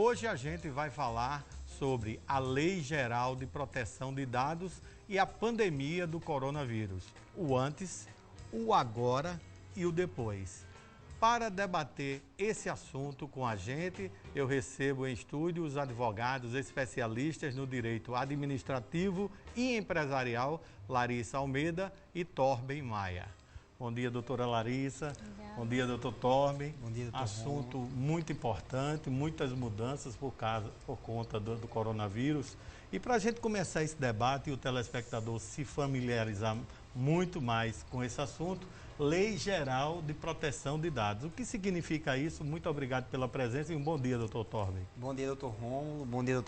Hoje a gente vai falar sobre a Lei Geral de Proteção de Dados e a pandemia do coronavírus, o antes, o agora e o depois. Para debater esse assunto com a gente, eu recebo em estúdio os advogados especialistas no direito administrativo e empresarial, Larissa Almeida e Torben Maia. Bom dia, doutora Larissa. Obrigada. Bom dia, doutor Torben. Bom dia, doutor Assunto Romulo. muito importante, muitas mudanças por conta do coronavírus. E para a gente começar esse debate e o telespectador se familiarizar muito mais com esse assunto, Lei Geral de Proteção de Dados. O que significa isso? Muito obrigado pela presença e um bom dia, doutor Torben. Bom dia, doutor Romulo. Bom dia,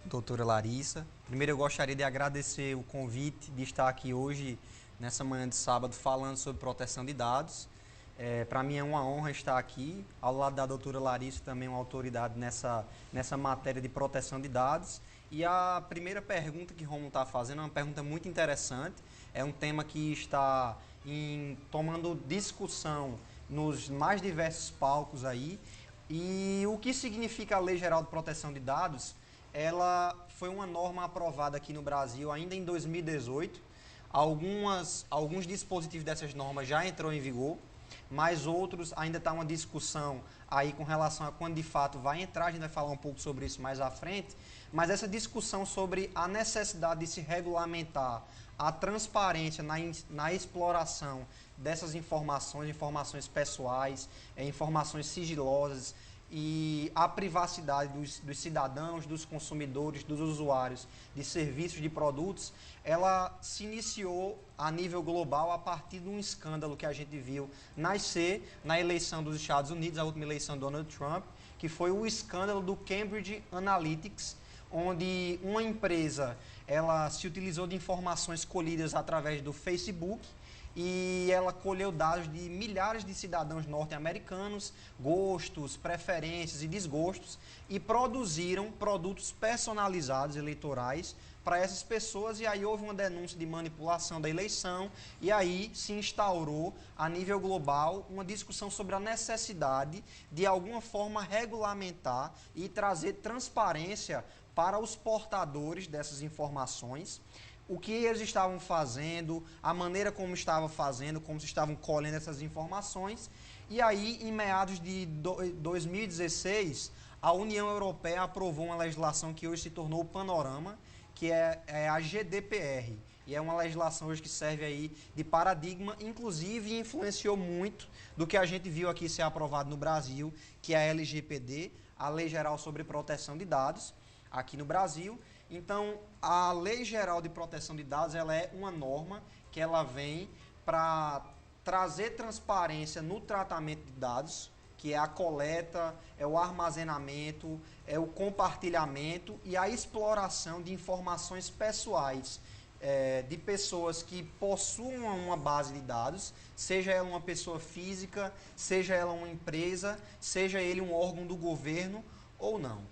doutora Larissa. Primeiro, eu gostaria de agradecer o convite de estar aqui hoje, nessa manhã de sábado, falando sobre proteção de dados. Para mim é uma honra estar aqui, ao lado da doutora Larissa, também uma autoridade nessa matéria de proteção de dados. E a primeira pergunta que o Romulo está fazendo é uma pergunta muito interessante, é um tema que está tomando discussão nos mais diversos palcos aí. E o que significa a Lei Geral de Proteção de Dados? Ela foi uma norma aprovada aqui no Brasil ainda em 2018. Alguns dispositivos dessas normas já entrou em vigor, mas outros ainda está uma discussão aí com relação a quando de fato vai entrar. A gente vai falar um pouco sobre isso mais à frente, mas essa discussão sobre a necessidade de se regulamentar a transparência na exploração dessas informações pessoais, informações sigilosas, e a privacidade dos cidadãos, dos consumidores, dos usuários de serviços, de produtos, ela se iniciou a nível global a partir de um escândalo que a gente viu nascer na eleição dos Estados Unidos, a última eleição de Donald Trump, que foi o escândalo do Cambridge Analytics, onde uma empresa ela se utilizou de informações colhidas através do Facebook, e ela colheu dados de milhares de cidadãos norte-americanos, gostos, preferências e desgostos, e produziram produtos personalizados eleitorais para essas pessoas. E aí houve uma denúncia de manipulação da eleição, e aí se instaurou a nível global uma discussão sobre a necessidade de alguma forma regulamentar e trazer transparência para os portadores dessas informações, o que eles estavam fazendo, a maneira como estavam fazendo, como se estavam colhendo essas informações. E aí, em meados de 2016, a União Europeia aprovou uma legislação que hoje se tornou o panorama, que é a GDPR. E é uma legislação hoje que serve aí de paradigma, inclusive influenciou muito do que a gente viu aqui ser aprovado no Brasil, que é a LGPD, a Lei Geral sobre Proteção de Dados, aqui no Brasil. Então, a Lei Geral de Proteção de Dados, ela é uma norma que ela vem para trazer transparência no tratamento de dados, que é a coleta, é o armazenamento, é o compartilhamento e a exploração de informações pessoais de pessoas que possuam uma base de dados, seja ela uma pessoa física, seja ela uma empresa, seja ele um órgão do governo ou não.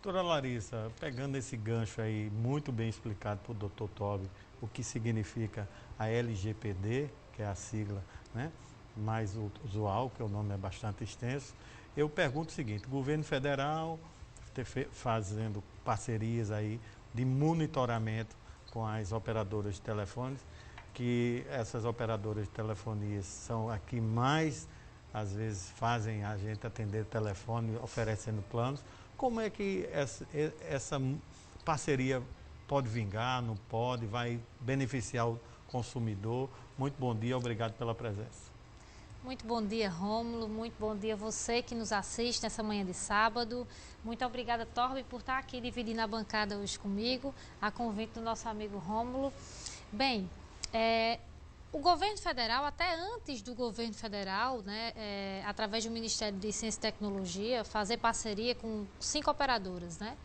Doutora Larissa, pegando esse gancho aí, muito bem explicado por doutor Torben, o que significa a LGPD, que é a sigla, né, mais usual, que o nome é bastante extenso, eu pergunto o seguinte: governo federal fazendo parcerias aí de monitoramento com as operadoras de telefones, que essas operadoras de telefonia são a que mais, às vezes, fazem a gente atender telefone, oferecendo planos. Como é que essa parceria pode vingar, não pode, vai beneficiar o consumidor? Muito bom dia, obrigado pela presença. Muito bom dia, Rômulo. Muito bom dia a você que nos assiste nessa manhã de sábado. Muito obrigada, Torben, por estar aqui dividindo a bancada hoje comigo, a convite do nosso amigo Rômulo. Bem, o governo federal, até antes do governo federal, né, através do Ministério de Ciência e Tecnologia, fazer parceria com 5 operadoras, né?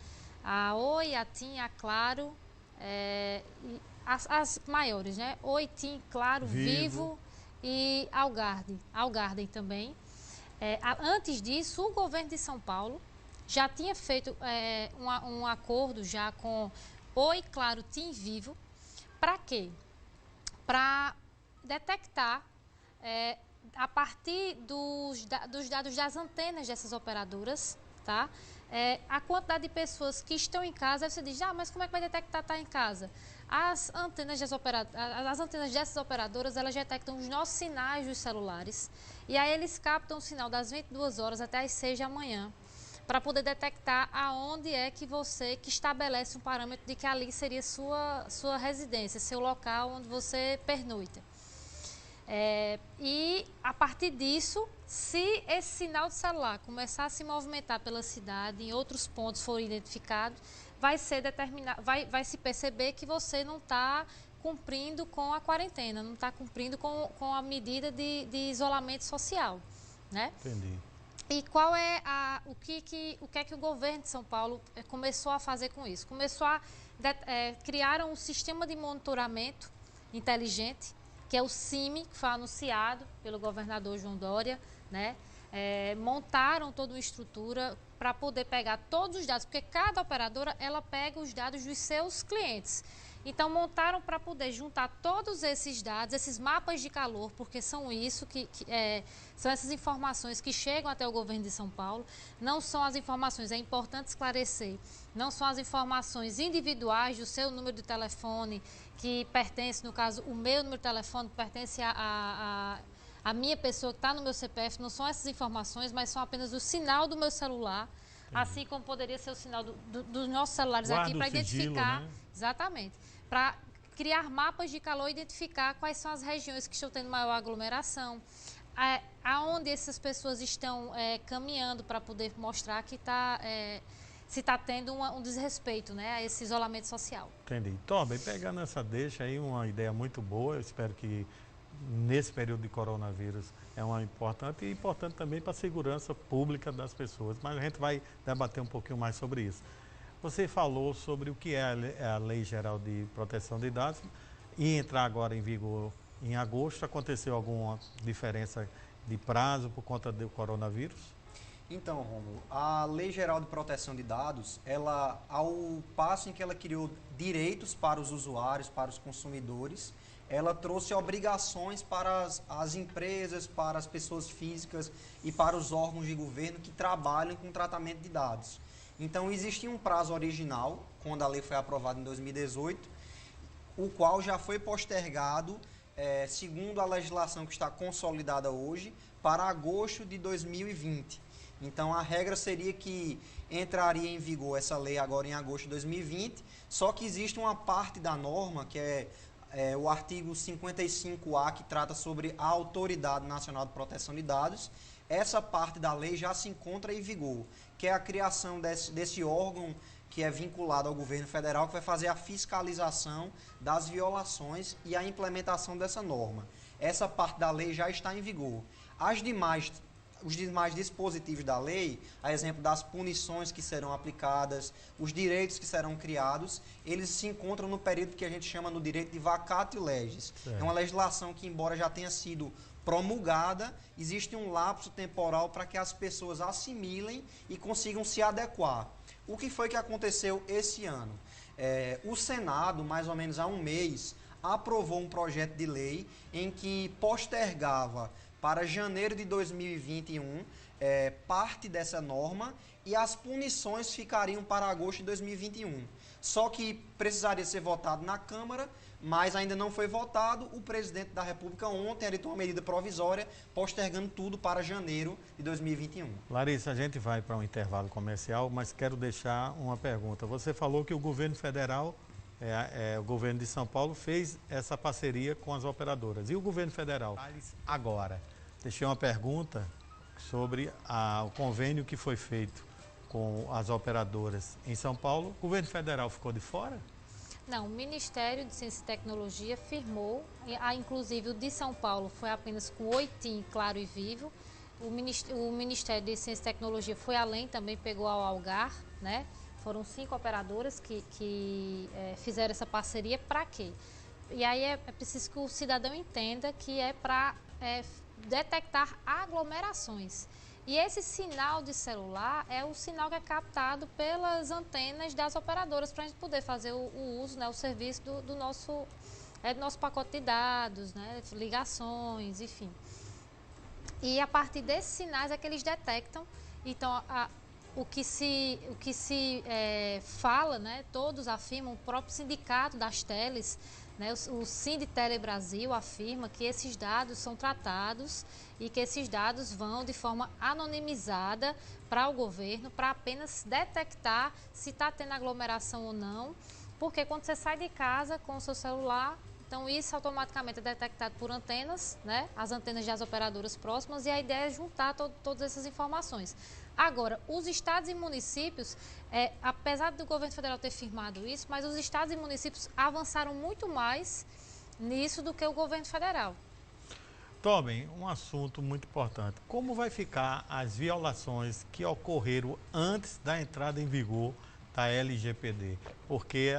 A Oi, a TIM, a Claro, as maiores, né? Oi, TIM, Claro, Vivo e Algarden também. Antes disso, o governo de São Paulo já tinha feito um acordo já com Oi, Claro, TIM, Vivo. Para quê? Para detectar, a partir dos dados das antenas dessas operadoras, tá? a quantidade de pessoas que estão em casa, aí você diz, mas como é que vai detectar estar em casa? As antenas dessas operadoras, elas detectam os nossos sinais dos celulares e aí eles captam o sinal das 22 horas até as 6 da manhã para poder detectar aonde é que você, que estabelece um parâmetro de que ali seria sua residência, seu local onde você pernoita. E a partir disso, se esse sinal de celular começar a se movimentar pela cidade, em outros pontos forem identificados, vai se perceber que você não está cumprindo com a quarentena, não está cumprindo com a medida de isolamento social, né? Entendi. E qual é o que é que o governo de São Paulo começou a fazer com isso? Começou a criar um sistema de monitoramento inteligente, que é o CIMI, que foi anunciado pelo governador João Dória, né? Montaram toda uma estrutura para poder pegar todos os dados, porque cada operadora ela pega os dados dos seus clientes. Então montaram para poder juntar todos esses dados, esses mapas de calor, porque são isso são essas informações que chegam até o governo de São Paulo. Não são as informações, é importante esclarecer, não são as informações individuais do seu número de telefone, que pertence, no caso, o meu número de telefone, que pertence a minha pessoa que está no meu CPF, não são essas informações, mas são apenas o sinal do meu celular, assim como poderia ser o sinal dos nossos celulares aqui para identificar. Né? Exatamente. Para criar mapas de calor e identificar quais são as regiões que estão tendo maior aglomeração, aonde essas pessoas estão caminhando para poder mostrar que se está tendo um desrespeito, né, a esse isolamento social. Entendi. Tom, pegando essa deixa aí, uma ideia muito boa, eu espero que nesse período de coronavírus é uma importante e importante também para a segurança pública das pessoas, mas a gente vai debater um pouquinho mais sobre isso. Você falou sobre o que é a Lei Geral de Proteção de Dados e entrar agora em vigor em agosto. Aconteceu alguma diferença de prazo por conta do coronavírus? Então, Rômulo, a Lei Geral de Proteção de Dados, ao passo em que ela criou direitos para os usuários, para os consumidores, ela trouxe obrigações para as empresas, para as pessoas físicas e para os órgãos de governo que trabalham com tratamento de dados. Então, existia um prazo original, quando a lei foi aprovada em 2018, o qual já foi postergado, segundo a legislação que está consolidada hoje, para agosto de 2020. Então, a regra seria que entraria em vigor essa lei agora em agosto de 2020, só que existe uma parte da norma, que é o artigo 55A, que trata sobre a Autoridade Nacional de Proteção de Dados. Essa parte da lei já se encontra em vigor, que é a criação desse órgão que é vinculado ao governo federal, que vai fazer a fiscalização das violações e a implementação dessa norma. Essa parte da lei já está em vigor. Os demais dispositivos da lei, a exemplo das punições que serão aplicadas, os direitos que serão criados, eles se encontram no período que a gente chama no direito de vacatio legis. É uma legislação que, embora já tenha sido promulgada, existe um lapso temporal para que as pessoas assimilem e consigam se adequar. O que foi que aconteceu esse ano? O Senado, mais ou menos há um mês, aprovou um projeto de lei em que postergava para janeiro de 2021 parte dessa norma e as punições ficariam para agosto de 2021. Só que precisaria ser votado na Câmara, mas ainda não foi votado. O presidente da República ontem editou uma medida provisória postergando tudo para janeiro de 2021. Larissa, a gente vai para um intervalo comercial, mas quero deixar uma pergunta. Você falou que o governo federal, o governo de São Paulo, fez essa parceria com as operadoras. E o governo federal? Agora, deixei uma pergunta sobre o convênio que foi feito com as operadoras em São Paulo. O governo federal ficou de fora? Não, o Ministério de Ciência e Tecnologia firmou, inclusive o de São Paulo foi apenas com oitim, claro e vivo. O Ministério de Ciência e Tecnologia foi além, também pegou ao Algar, né? Foram 5 operadoras que fizeram essa parceria. Para quê? E aí é preciso que o cidadão entenda que é para detectar aglomerações. E esse sinal de celular é o sinal que é captado pelas antenas das operadoras para a gente poder fazer o uso, né, o serviço do nosso pacote de dados, né, ligações, enfim. E a partir desses sinais é que eles detectam. Então, o que se fala, né, todos afirmam, o próprio sindicato das teles, né, o Sinditele Brasil afirma que esses dados são tratados e que esses dados vão de forma anonimizada para o governo, para apenas detectar se está tendo aglomeração ou não, porque quando você sai de casa com o seu celular, então isso automaticamente é detectado por antenas, né, as antenas das operadoras próximas, e a ideia é juntar todas essas informações. Agora, os estados e municípios, apesar do governo federal ter firmado isso, mas os estados e municípios avançaram muito mais nisso do que o governo federal. Tobin, um assunto muito importante. Como vai ficar as violações que ocorreram antes da entrada em vigor da LGPD? Porque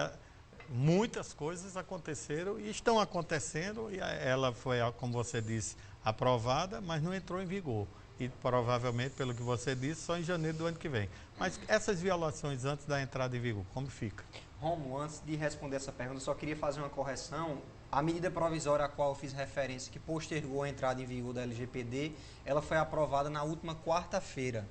muitas coisas aconteceram e estão acontecendo, e ela foi, como você disse, aprovada, mas não entrou em vigor. E provavelmente, pelo que você disse, só em janeiro do ano que vem. Mas essas violações antes da entrada em vigor, como fica? Romulo, antes de responder essa pergunta, eu só queria fazer uma correção. A medida provisória a qual eu fiz referência, que postergou a entrada em vigor da LGPD, ela foi aprovada na última quarta-feira.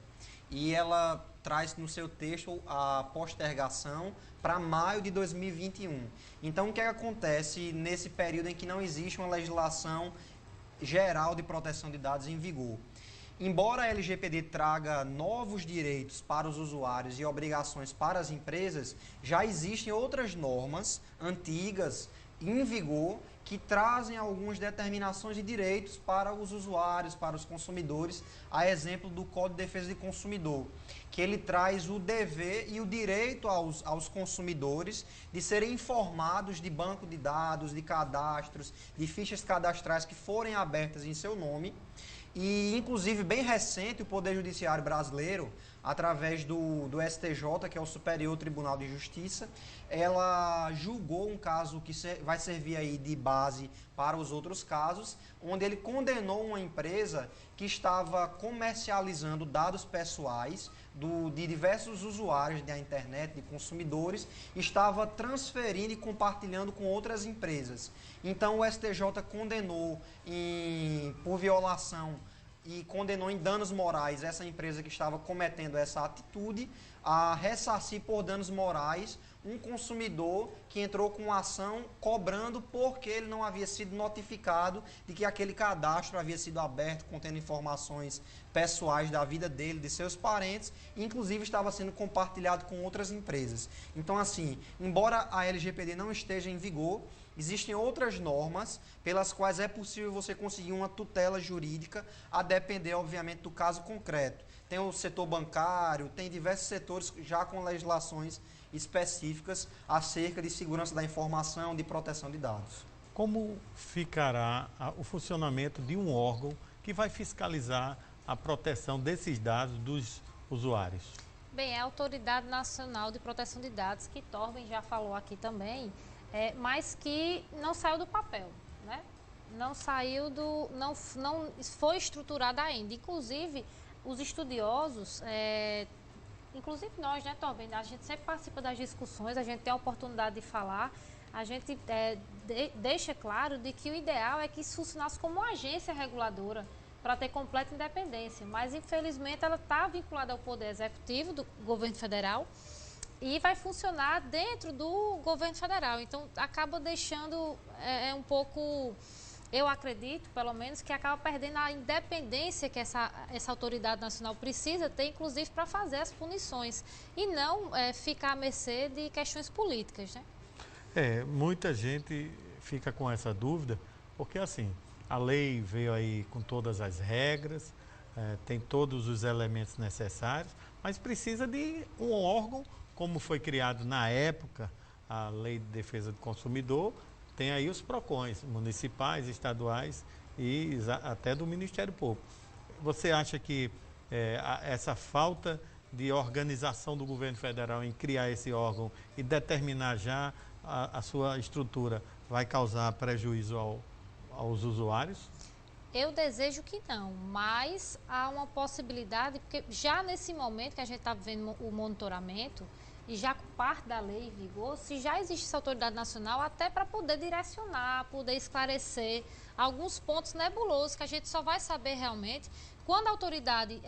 E ela traz no seu texto a postergação para maio de 2021. Então, o que acontece nesse período em que não existe uma legislação geral de proteção de dados em vigor? Embora a LGPD traga novos direitos para os usuários e obrigações para as empresas, já existem outras normas antigas em vigor que trazem algumas determinações de direitos para os usuários, para os consumidores, a exemplo do Código de Defesa do Consumidor, que ele traz o dever e o direito aos consumidores de serem informados de banco de dados, de cadastros, de fichas cadastrais que forem abertas em seu nome. E, inclusive, bem recente, o Poder Judiciário brasileiro, através do STJ, que é o Superior Tribunal de Justiça, ela julgou um caso que vai servir aí de base para os outros casos, onde ele condenou uma empresa que estava comercializando dados pessoais de diversos usuários da internet, de consumidores, estava transferindo e compartilhando com outras empresas. Então o STJ condenou por violação e condenou em danos morais essa empresa que estava cometendo essa atitude a ressarcir por danos morais um consumidor que entrou com uma ação cobrando porque ele não havia sido notificado de que aquele cadastro havia sido aberto contendo informações pessoais da vida dele, de seus parentes, e inclusive estava sendo compartilhado com outras empresas. Então, assim, embora a LGPD não esteja em vigor, existem outras normas pelas quais é possível você conseguir uma tutela jurídica, a depender, obviamente, do caso concreto. Tem o setor bancário, tem diversos setores já com legislações específicas acerca de segurança da informação, de proteção de dados. Como ficará o funcionamento de um órgão que vai fiscalizar a proteção desses dados dos usuários? Bem, é a Autoridade Nacional de Proteção de Dados, que Tobin já falou aqui também, mas que não saiu do papel, né? Não foi estruturada ainda. Inclusive, os estudiosos, inclusive nós, né, Tobin? A gente sempre participa das discussões, a gente tem a oportunidade de falar, a gente deixa claro de que o ideal é que isso funcionasse como uma agência reguladora para ter completa independência, mas infelizmente ela está vinculada ao Poder Executivo do governo federal e vai funcionar dentro do governo federal. Então acaba deixando um pouco, eu acredito, pelo menos, que acaba perdendo a independência que essa autoridade nacional precisa ter, inclusive para fazer as punições, e não ficar à mercê de questões políticas, né? Muita gente fica com essa dúvida, porque assim, a lei veio aí com todas as regras, tem todos os elementos necessários, mas precisa de um órgão, como foi criado na época a Lei de Defesa do Consumidor. Tem aí os PROCONs, municipais, estaduais e até do Ministério Público. Você acha que essa falta de organização do governo federal em criar esse órgão e determinar já a sua estrutura vai causar prejuízo aos usuários? Eu desejo que não, mas há uma possibilidade, porque já nesse momento que a gente está vendo o monitoramento, e já com parte da lei em vigor, se já existe essa autoridade nacional, até para poder direcionar, poder esclarecer alguns pontos nebulosos que a gente só vai saber realmente quando a autoridade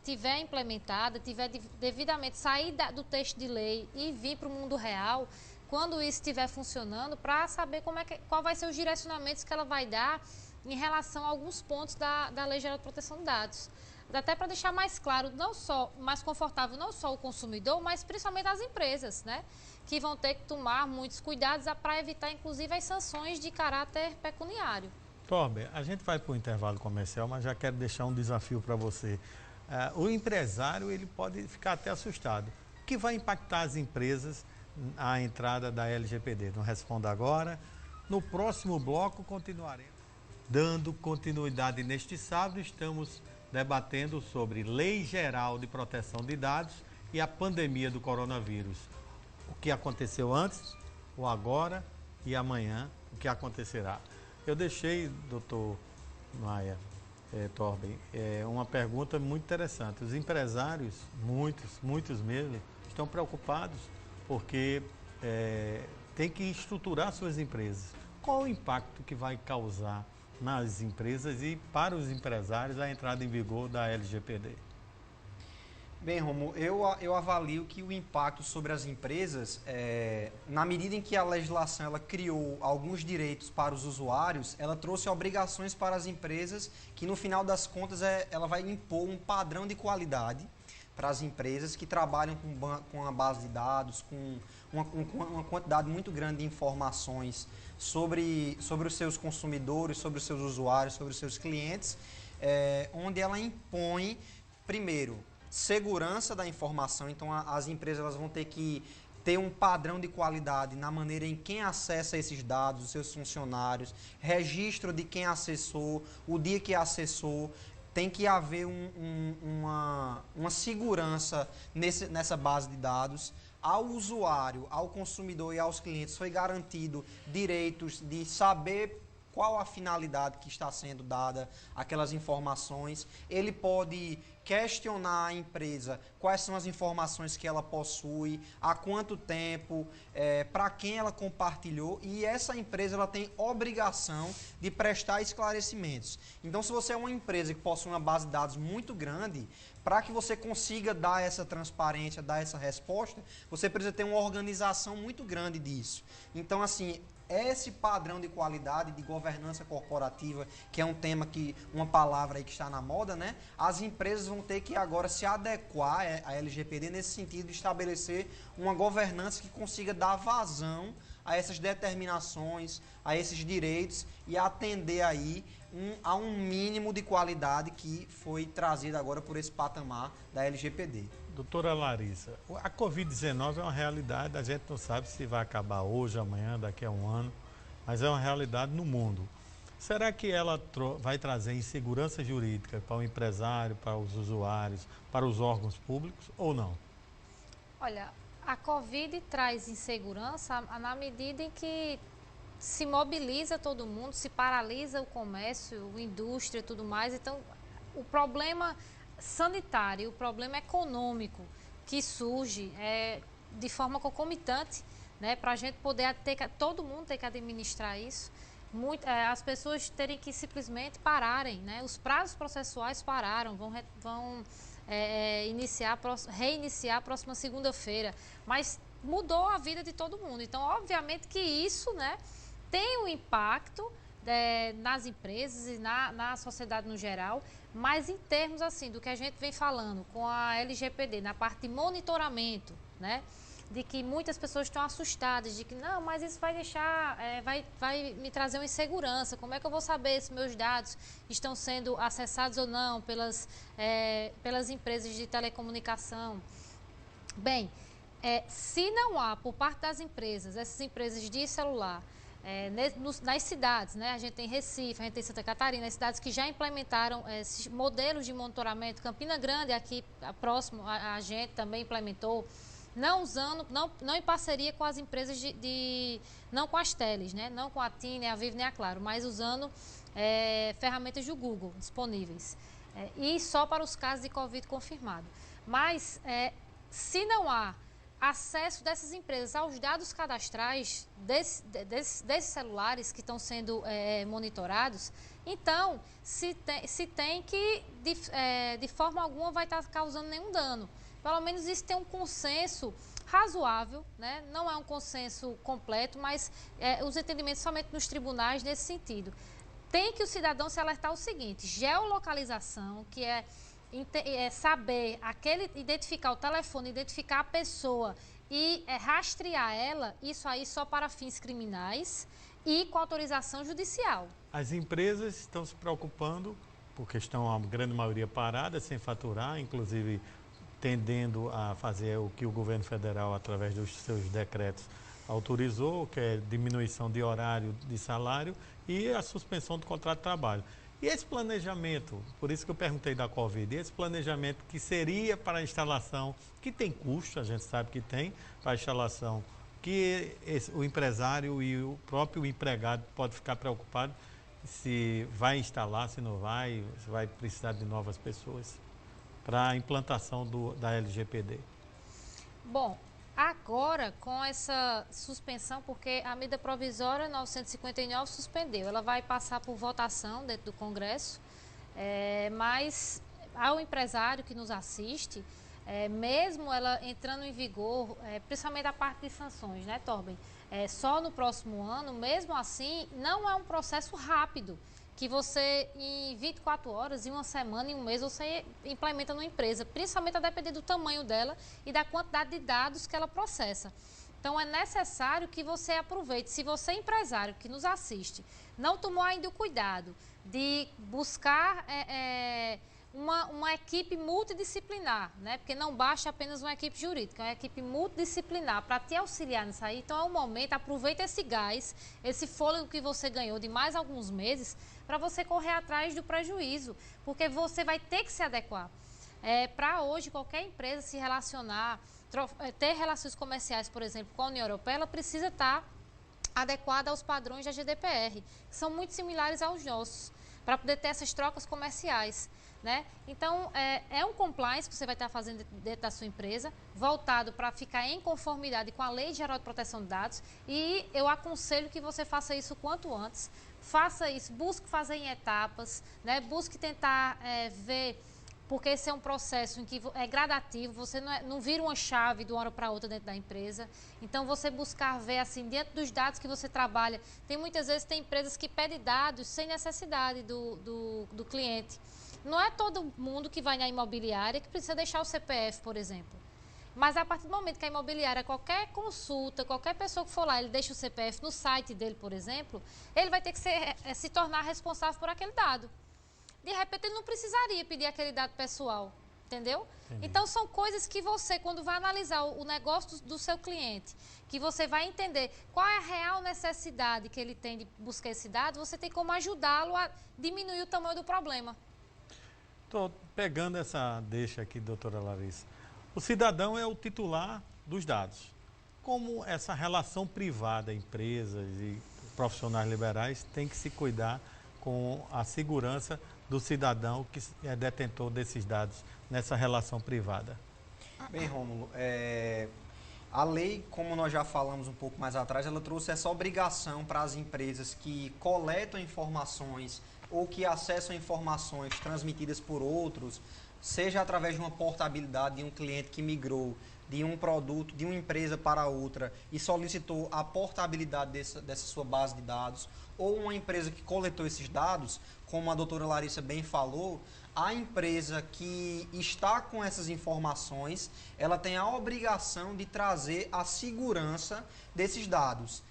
tiver implementada, tiver devidamente sair do texto de lei e vir para o mundo real, quando isso estiver funcionando, para saber qual vai ser os direcionamentos que ela vai dar em relação a alguns pontos da Lei Geral de Proteção de Dados. Até para deixar mais claro, mais confortável, não só o consumidor, mas principalmente as empresas, né? Que vão ter que tomar muitos cuidados para evitar, inclusive, as sanções de caráter pecuniário. Torber, a gente vai para o intervalo comercial, mas já quero deixar um desafio para você. O empresário ele pode ficar até assustado. O que vai impactar as empresas a entrada da LGPD? Não responda agora. No próximo bloco continuaremos. Dando continuidade neste sábado, estamos debatendo sobre Lei Geral de Proteção de Dados e a pandemia do coronavírus. O que aconteceu antes, o agora e amanhã, o que acontecerá. Eu deixei, doutor Maia, Torben, uma pergunta muito interessante. Os empresários, muitos mesmo, estão preocupados porque tem que estruturar suas empresas. Qual o impacto que vai causar nas empresas e para os empresários a entrada em vigor da LGPD? Bem, Romulo, eu avalio que o impacto sobre as empresas, na medida em que a legislação ela criou alguns direitos para os usuários, ela trouxe obrigações para as empresas que, no final das contas, ela vai impor um padrão de qualidade para as empresas que trabalham com uma base de dados, com uma quantidade muito grande de informações sobre os seus consumidores, sobre os seus usuários, sobre os seus clientes, onde ela impõe, primeiro, segurança da informação. Então as empresas elas vão ter que ter um padrão de qualidade na maneira em quem acessa esses dados, os seus funcionários, registro de quem acessou, o dia que acessou. Tem que haver uma segurança nessa base de dados. Ao usuário, ao consumidor e aos clientes foi garantido direitos de saber qual a finalidade que está sendo dada aquelas informações. Ele pode questionar a empresa quais são as informações que ela possui, há quanto tempo, para quem ela compartilhou, e essa empresa ela tem obrigação de prestar esclarecimentos. Então, se você é uma empresa que possui uma base de dados muito grande, para que você consiga dar essa transparência, dar essa resposta, você precisa ter uma organização muito grande disso. Então, assim, esse padrão de qualidade, de governança corporativa, que é um tema uma palavra aí que está na moda, né? As empresas vão ter que agora se adequar à LGPD nesse sentido de estabelecer uma governança que consiga dar vazão a essas determinações, a esses direitos e atender aí a um mínimo de qualidade que foi trazido agora por esse patamar da LGPD. Doutora Larissa, a Covid-19 é uma realidade, a gente não sabe se vai acabar hoje, amanhã, daqui a um ano, mas é uma realidade no mundo. Será que ela vai trazer insegurança jurídica para o empresário, para os usuários, para os órgãos públicos ou não? Olha, a Covid traz insegurança na medida em que se mobiliza todo mundo, se paralisa o comércio, a indústria e tudo mais. Então, o problema sanitário, o problema econômico que surge de forma concomitante, né, para a gente poder todo mundo ter que administrar isso, as pessoas terem que simplesmente pararem, né, os prazos processuais pararam, vão reiniciar a próxima segunda-feira, mas mudou a vida de todo mundo. Então, obviamente que isso, né, tem um impacto nas empresas e na sociedade no geral, mas em termos assim do que a gente vem falando com a LGPD, na parte de monitoramento, né, de que muitas pessoas estão assustadas, de que não, mas isso vai deixar, vai me trazer uma insegurança, como é que eu vou saber se meus dados estão sendo acessados ou não pelas empresas de telecomunicação? Bem, se não há por parte das empresas, essas empresas de celular, nas cidades, né? A gente tem Recife, a gente tem Santa Catarina, as cidades que já implementaram esses modelos de monitoramento. Campina Grande, aqui próximo, a gente também implementou, não em parceria com as empresas não com as teles, né? Não com a TIM, nem a Vivo, nem a Claro, mas usando ferramentas do Google disponíveis. E só para os casos de Covid confirmado. Mas, se não há acesso dessas empresas aos dados cadastrais desses celulares que estão sendo monitorados, então se tem que, de forma alguma, vai estar causando nenhum dano. Pelo menos isso tem um consenso razoável, né? Não é um consenso completo, mas os entendimentos somente nos tribunais nesse sentido. Tem que o cidadão se alertar o seguinte: geolocalização, que é saber, identificar o telefone, identificar a pessoa e rastrear ela, isso aí só para fins criminais e com autorização judicial. As empresas estão se preocupando, porque estão a grande maioria parada, sem faturar, inclusive tendendo a fazer o que o governo federal, através dos seus decretos, autorizou, que é diminuição de horário de salário e a suspensão do contrato de trabalho. E esse planejamento, por isso que eu perguntei da Covid, esse planejamento que seria para a instalação, que tem custo, a gente sabe que tem, para a instalação, que o empresário e o próprio empregado pode ficar preocupado se vai instalar, se não vai, se vai precisar de novas pessoas para a implantação da LGPD. Bom, agora com essa suspensão, porque a medida provisória 959 suspendeu, ela vai passar por votação dentro do Congresso, mas ao empresário que nos assiste, mesmo ela entrando em vigor, principalmente a parte de sanções, né, Torben? Só no próximo ano, mesmo assim, não é um processo rápido, que você, em 24 horas, em uma semana, em um mês, você implementa numa empresa, principalmente a depender do tamanho dela e da quantidade de dados que ela processa. Então, é necessário que você aproveite. Se você, empresário que nos assiste, não tomou ainda o cuidado de buscar uma equipe multidisciplinar, né? Porque não basta apenas uma equipe jurídica, é uma equipe multidisciplinar para te auxiliar nisso aí. Então, é o momento, aproveita esse gás, esse fôlego que você ganhou de mais alguns meses, para você correr atrás do prejuízo, porque você vai ter que se adequar. Para hoje, qualquer empresa se relacionar, ter relações comerciais, por exemplo, com a União Europeia, ela precisa estar adequada aos padrões da GDPR, que são muito similares aos nossos, para poder ter essas trocas comerciais, né? Então, é um compliance que você vai estar fazendo dentro da sua empresa, voltado para ficar em conformidade com a Lei Geral de Proteção de Dados, e eu aconselho que você faça isso o quanto antes. Faça isso, busque fazer em etapas, né? Busque tentar ver, porque esse é um processo em que é gradativo, você não vira uma chave de uma hora para outra dentro da empresa. Então, você buscar ver, assim, dentro dos dados que você trabalha, muitas vezes tem empresas que pedem dados sem necessidade do cliente. Não é todo mundo que vai na imobiliária que precisa deixar o CPF, por exemplo. Mas a partir do momento que a imobiliária, qualquer consulta, qualquer pessoa que for lá, ele deixa o CPF no site dele, por exemplo, ele vai ter que se tornar responsável por aquele dado. De repente, ele não precisaria pedir aquele dado pessoal, entendeu? Entendi. Então, são coisas que você, quando vai analisar o negócio do seu cliente, que você vai entender qual é a real necessidade que ele tem de buscar esse dado, você tem como ajudá-lo a diminuir o tamanho do problema. Estou pegando essa deixa aqui, doutora Larissa. O cidadão é o titular dos dados. Como essa relação privada, empresas e profissionais liberais tem que se cuidar com a segurança do cidadão que é detentor desses dados nessa relação privada? Bem, Rômulo, a lei, como nós já falamos um pouco mais atrás, ela trouxe essa obrigação para as empresas que coletam informações ou que acessam informações transmitidas por outros, seja através de uma portabilidade de um cliente que migrou de um produto, de uma empresa para outra e solicitou a portabilidade dessa sua base de dados, ou uma empresa que coletou esses dados, como a doutora Larissa bem falou, a empresa que está com essas informações, ela tem a obrigação de trazer a segurança desses dados.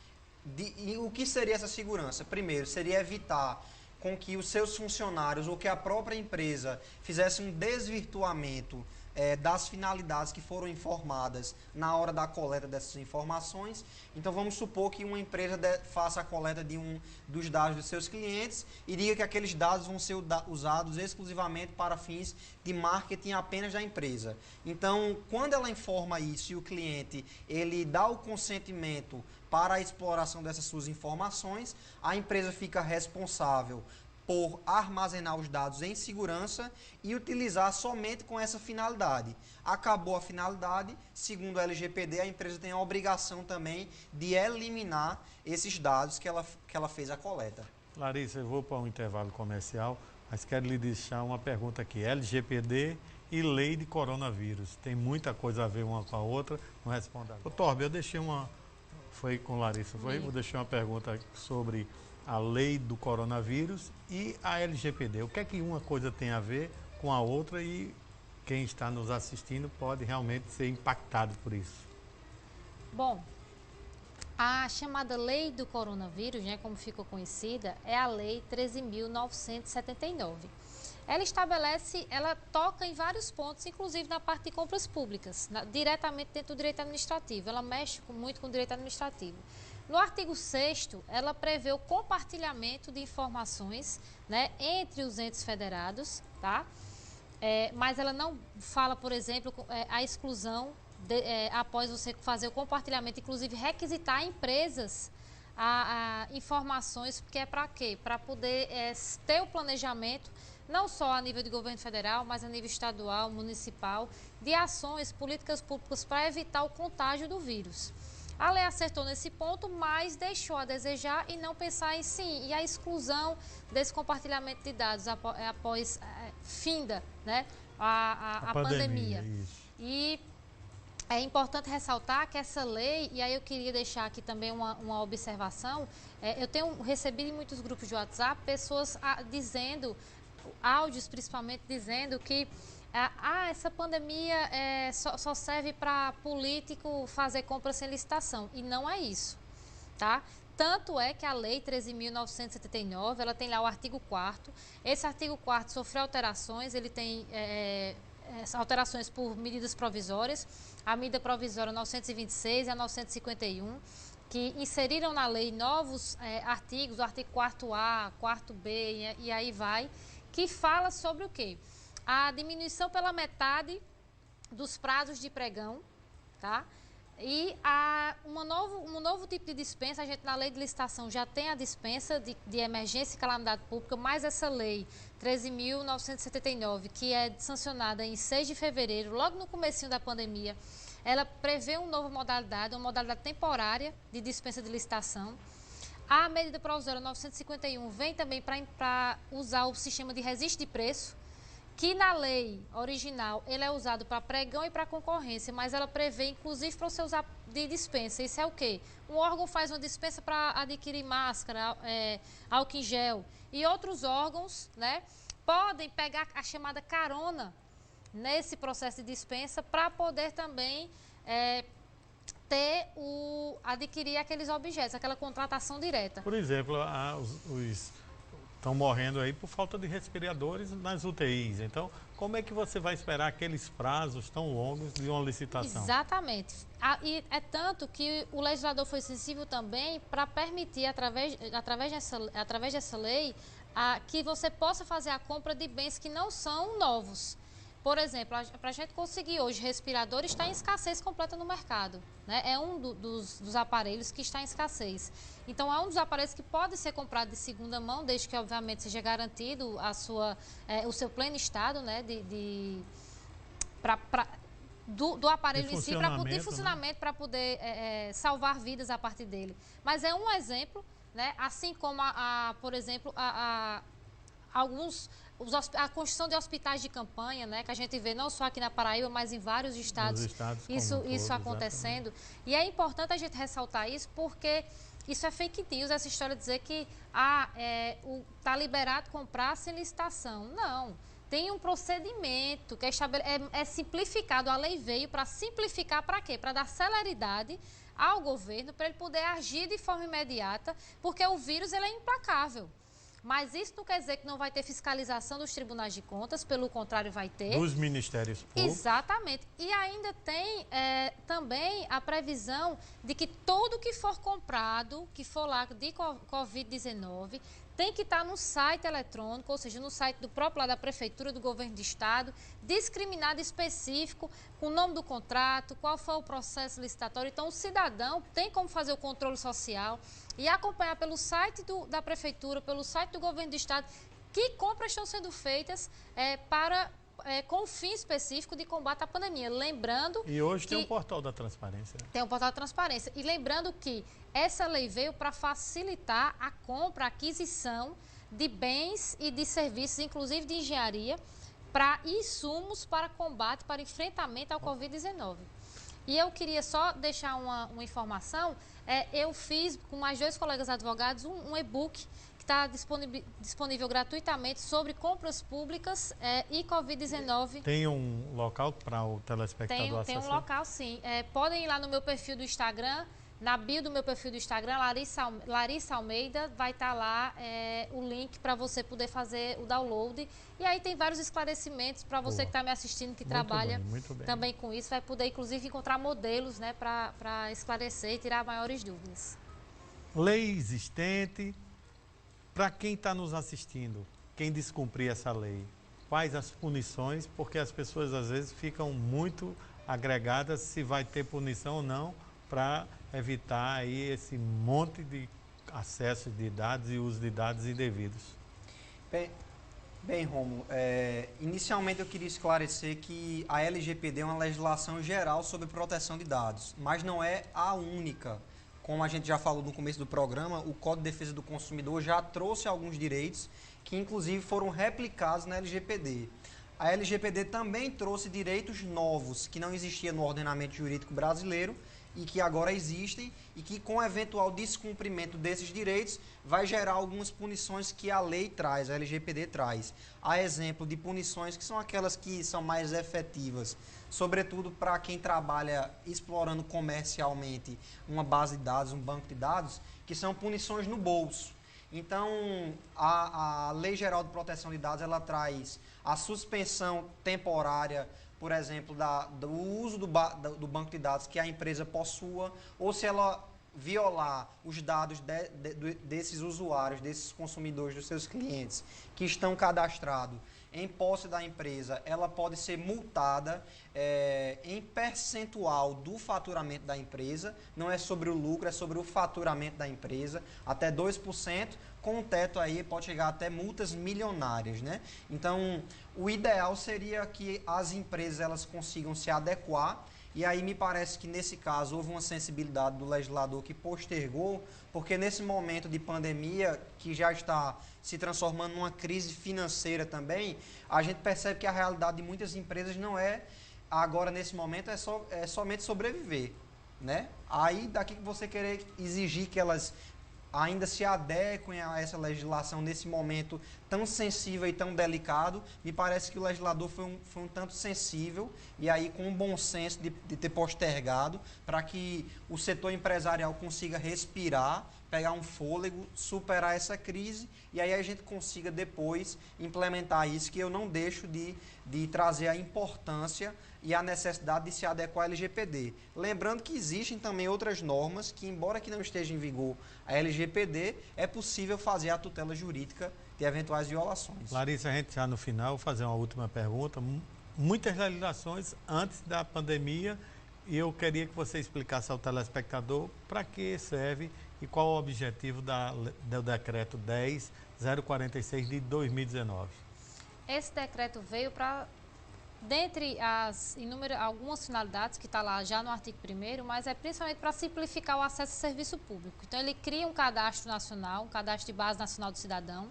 E o que seria essa segurança? Primeiro, seria evitar com que os seus funcionários ou que a própria empresa fizesse um desvirtuamento das finalidades que foram informadas na hora da coleta dessas informações. Então, vamos supor que uma empresa faça a coleta dos dados dos seus clientes e diga que aqueles dados vão ser usados exclusivamente para fins de marketing apenas da empresa. Então, quando ela informa isso e o cliente ele dá o consentimento para a exploração dessas suas informações, a empresa fica responsável por armazenar os dados em segurança e utilizar somente com essa finalidade. Acabou a finalidade, segundo a LGPD, a empresa tem a obrigação também de eliminar esses dados que ela fez a coleta. Larissa, eu vou para um intervalo comercial, mas quero lhe deixar uma pergunta aqui. LGPD e lei de coronavírus. Tem muita coisa a ver uma com a outra, não responda agora. Ô, Torbe, eu deixei uma... Foi com Larissa, foi? Eu deixei uma pergunta sobre a lei do coronavírus e a LGPD. O que é que uma coisa tem a ver com a outra e quem está nos assistindo pode realmente ser impactado por isso? Bom, a chamada lei do coronavírus, né, como ficou conhecida, é a lei 13.979. Ela toca em vários pontos, inclusive na parte de compras públicas, diretamente dentro do direito administrativo. Ela mexe muito com o direito administrativo. No artigo 6º, ela prevê o compartilhamento de informações, né, entre os entes federados, tá? Mas ela não fala, por exemplo, a exclusão após você fazer o compartilhamento, inclusive requisitar empresas a informações, porque é para quê? Para poder ter o planejamento, não só a nível de governo federal, mas a nível estadual, municipal, de ações, políticas públicas para evitar o contágio do vírus. A lei acertou nesse ponto, mas deixou a desejar e não pensar em sim, e a exclusão desse compartilhamento de dados após finda, né, a pandemia. E é importante ressaltar que essa lei, e aí eu queria deixar aqui também uma observação, eu tenho recebido em muitos grupos de WhatsApp pessoas dizendo, áudios principalmente, dizendo que essa pandemia só serve para político fazer compra sem licitação. E não é isso, tá? Tanto é que a lei 13.979, ela tem lá o artigo 4º. Esse artigo 4º sofreu alterações, ele tem alterações por medidas provisórias. A medida provisória 926 e a 951, que inseriram na lei novos artigos, o artigo 4A, 4B e aí vai, que fala sobre o quê? A diminuição pela metade dos prazos de pregão, tá? E um novo tipo de dispensa. A gente na lei de licitação já tem a dispensa de emergência e calamidade pública, mas essa lei 13.979, que é sancionada em 6 de fevereiro, logo no comecinho da pandemia, ela prevê uma nova modalidade, uma modalidade temporária de dispensa de licitação. A medida provisória 951 vem também para usar o sistema de registro de preço, que na lei original ele é usado para pregão e para concorrência, mas ela prevê inclusive para você usar de dispensa. Isso é o quê? Um órgão faz uma dispensa para adquirir máscara, álcool em gel, e outros órgãos, né, podem pegar a chamada carona nesse processo de dispensa para poder também adquirir aqueles objetos, aquela contratação direta. Por exemplo, estão morrendo aí por falta de respiradores nas UTIs. Então, como é que você vai esperar aqueles prazos tão longos de uma licitação? Exatamente. E é tanto que o legislador foi sensível também para permitir, através dessa lei, que você possa fazer a compra de bens que não são novos. Por exemplo, para a gente conseguir hoje respirador, está em escassez completa no mercado, né? É um dos aparelhos que está em escassez. Então, é um dos aparelhos que pode ser comprado de segunda mão, desde que, obviamente, seja garantido o seu pleno estado, né, do aparelho em si, de funcionamento, para poder salvar vidas a partir dele. Mas é um exemplo, né? Assim como, por exemplo, a construção de hospitais de campanha, né, que a gente vê não só aqui na Paraíba, mas em vários estados, isso acontecendo. Exatamente. E é importante a gente ressaltar isso, porque isso é fake news, essa história de dizer que está liberado comprar sem licitação. Não. Tem um procedimento que é simplificado. A lei veio para simplificar, para quê? Para dar celeridade ao governo, para ele poder agir de forma imediata, porque o vírus ele é implacável. Mas isso não quer dizer que não vai ter fiscalização dos tribunais de contas, pelo contrário, vai ter. Dos ministérios públicos. Exatamente. E ainda tem também a previsão de que tudo que for comprado, que for lá de Covid-19, tem que estar no site eletrônico, ou seja, no site do próprio lá da Prefeitura, do Governo do Estado, discriminado específico, com o nome do contrato, qual foi o processo licitatório. Então, o cidadão tem como fazer o controle social e acompanhar pelo site da Prefeitura, pelo site do Governo do Estado, que compras estão sendo feitas com um fim específico de combate à pandemia. Lembrando E hoje tem um portal da transparência. Tem um portal da transparência. E lembrando que essa lei veio para facilitar a compra, a aquisição de bens e de serviços, inclusive de engenharia, para insumos para combate, para enfrentamento ao Covid-19. E eu queria só deixar uma informação. Eu fiz, com mais 2 colegas advogados, um e-book está disponível gratuitamente sobre compras públicas e Covid-19. Tem um local para o telespectador acessar? Tem um local, sim. Podem ir lá no meu perfil do Instagram, na bio do meu perfil do Instagram, Larissa Almeida, vai estar lá o link para você poder fazer o download. E aí tem vários esclarecimentos para você que está me assistindo, que trabalha também com isso. Vai poder, inclusive, encontrar modelos, né, para esclarecer e tirar maiores dúvidas. Lei existente. Para quem está nos assistindo, quem descumprir essa lei, quais as punições? Porque as pessoas às vezes ficam muito agregadas se vai ter punição ou não, para evitar aí esse monte de acesso de dados e uso de dados indevidos. Bem, Rômulo, inicialmente eu queria esclarecer que a LGPD é uma legislação geral sobre proteção de dados, mas não é a única. Como a gente já falou no começo do programa, o Código de Defesa do Consumidor já trouxe alguns direitos que, inclusive, foram replicados na LGPD. A LGPD também trouxe direitos novos que não existiam no ordenamento jurídico brasileiro e que agora existem e que, com eventual descumprimento desses direitos, vai gerar algumas punições que a lei traz, a LGPD traz. Há exemplo de punições que são aquelas que são mais efetivas, sobretudo para quem trabalha explorando comercialmente uma base de dados, um banco de dados, que são punições no bolso. Então, a Lei Geral de Proteção de Dados, ela traz a suspensão temporária, por exemplo, do uso do banco de dados que a empresa possua, ou se ela violar os dados desses usuários, desses consumidores, dos seus clientes que estão cadastrados em posse da empresa, ela pode ser multada em percentual do faturamento da empresa, não é sobre o lucro, é sobre o faturamento da empresa, até 2%, com um teto aí pode chegar até multas milionárias, né? Então, o ideal seria que as empresas elas consigam se adequar. E aí me parece que nesse caso houve uma sensibilidade do legislador que postergou, porque nesse momento de pandemia, que já está se transformando numa crise financeira também, a gente percebe que a realidade de muitas empresas não é, agora nesse momento, é somente sobreviver, né? Aí daqui que você querer exigir que elas ainda se adequem a essa legislação nesse momento tão sensível e tão delicado, me parece que o legislador foi um tanto sensível e aí com um bom senso de ter postergado para que o setor empresarial consiga respirar, pegar um fôlego, superar essa crise e aí a gente consiga depois implementar isso, que eu não deixo de trazer a importância e a necessidade de se adequar à LGPD. Lembrando que existem também outras normas que, embora que não esteja em vigor a LGPD, é possível fazer a tutela jurídica de eventuais violações. Larissa, a gente já no final, vou fazer uma última pergunta. Muitas legislações antes da pandemia, e eu queria que você explicasse ao telespectador para que serve e qual o objetivo do decreto 10.046 de 2019. Esse decreto veio para, dentre as algumas finalidades que está lá já no artigo 1º, mas é principalmente para simplificar o acesso ao serviço público. Então, ele cria um cadastro nacional, um cadastro de base nacional do cidadão,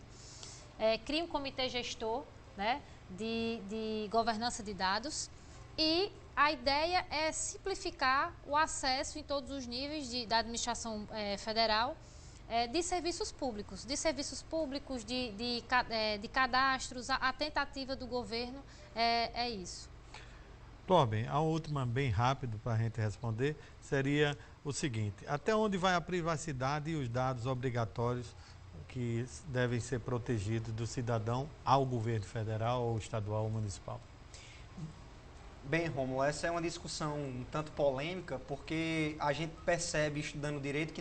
cria um comitê gestor, né, de governança de dados e a ideia é simplificar o acesso em todos os níveis da administração federal de serviços públicos, de cadastros, a tentativa do governo é isso. Torben, a última, bem rápido para a gente responder, seria o seguinte: até onde vai a privacidade e os dados obrigatórios que devem ser protegidos do cidadão ao governo federal, ou estadual ou municipal? Bem, Rômulo, essa é uma discussão um tanto polêmica, porque a gente percebe, estudando direito,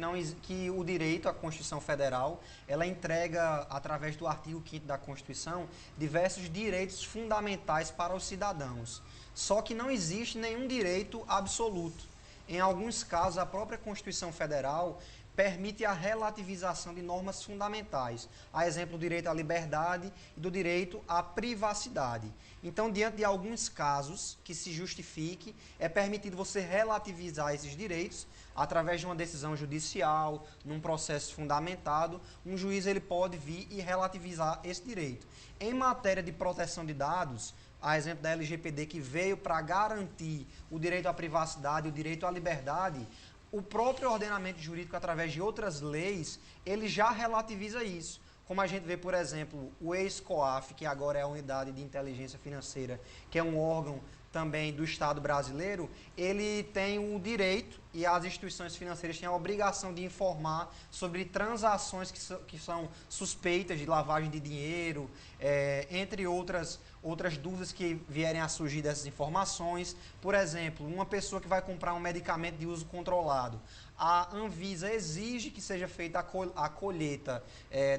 que o direito à Constituição Federal, ela entrega, através do artigo 5º da Constituição, diversos direitos fundamentais para os cidadãos. Só que não existe nenhum direito absoluto. Em alguns casos, a própria Constituição Federal permite a relativização de normas fundamentais, a exemplo do direito à liberdade e do direito à privacidade. Então, diante de alguns casos que se justifique, é permitido você relativizar esses direitos através de uma decisão judicial, num processo fundamentado, um juiz ele pode vir e relativizar esse direito. Em matéria de proteção de dados, a exemplo da LGPD, que veio para garantir o direito à privacidade, o direito à liberdade, o próprio ordenamento jurídico, através de outras leis, ele já relativiza isso. Como a gente vê, por exemplo, o ex-COAF, que agora é a Unidade de Inteligência Financeira, que é um órgão também do Estado brasileiro, ele tem o direito, e as instituições financeiras têm a obrigação de informar sobre transações que são suspeitas de lavagem de dinheiro, entre outras dúvidas que vierem a surgir dessas informações. Por exemplo, uma pessoa que vai comprar um medicamento de uso controlado, a Anvisa exige que seja feita a colheita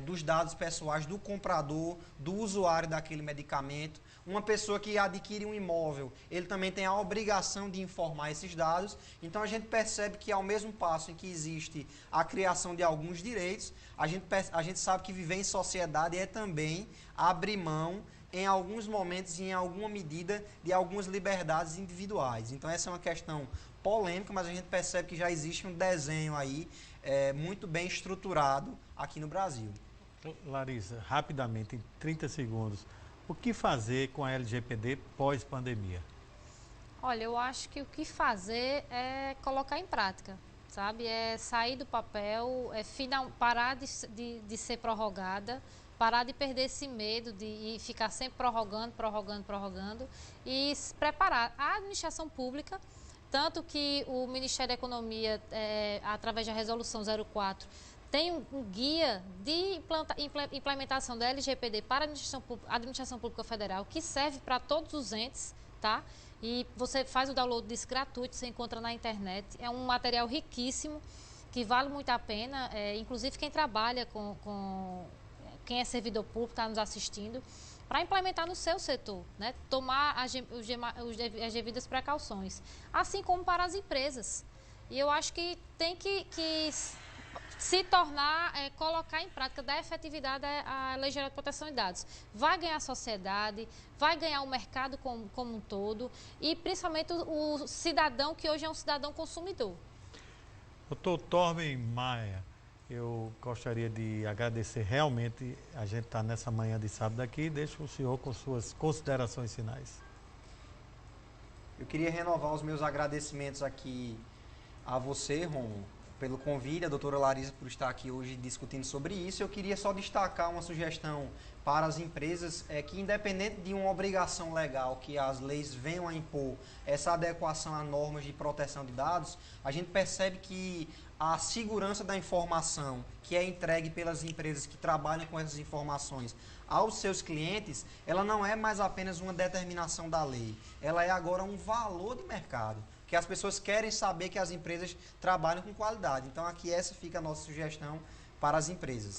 dos dados pessoais do comprador, do usuário daquele medicamento. Uma pessoa que adquire um imóvel, ele também tem a obrigação de informar esses dados. Então a gente percebe que ao mesmo passo em que existe a criação de alguns direitos, a gente sabe que viver em sociedade é também abrir mão, em alguns momentos e em alguma medida, de algumas liberdades individuais. Então essa é uma questão polêmica, mas a gente percebe que já existe um desenho aí muito bem estruturado aqui no Brasil. Larissa, rapidamente, em 30 segundos, o que fazer com a LGPD pós-pandemia? Olha, eu acho que o que fazer é colocar em prática, sabe? É sair do papel, parar de ser prorrogada, parar de perder esse medo de ficar sempre prorrogando e se preparar. A administração pública, tanto que o Ministério da Economia, através da Resolução 04, tem um guia de implementação da LGPD para a Administração Pública Federal, que serve para todos os entes, tá? E você faz o download disso gratuito, você encontra na internet. É um material riquíssimo, que vale muito a pena, inclusive quem trabalha quem é servidor público, está nos assistindo, para implementar no seu setor, né? Tomar as devidas precauções, assim como para as empresas. E eu acho que tem que se tornar, colocar em prática, dar efetividade à Lei Geral de Proteção de Dados. Vai ganhar a sociedade, vai ganhar o mercado como um todo e principalmente o cidadão, que hoje é um cidadão consumidor. Doutor Torben Maia, eu gostaria de agradecer realmente, a gente está nessa manhã de sábado aqui, deixo o senhor com suas considerações finais. Eu queria renovar os meus agradecimentos aqui a você, Romulo, pelo convite, a doutora Larissa por estar aqui hoje discutindo sobre isso. Eu queria só destacar uma sugestão para as empresas, que independente de uma obrigação legal que as leis venham a impor, essa adequação a normas de proteção de dados, a gente percebe que a segurança da informação que é entregue pelas empresas que trabalham com essas informações aos seus clientes, ela não é mais apenas uma determinação da lei, ela é agora um valor de mercado, que as pessoas querem saber que as empresas trabalham com qualidade. Então aqui essa fica a nossa sugestão para as empresas.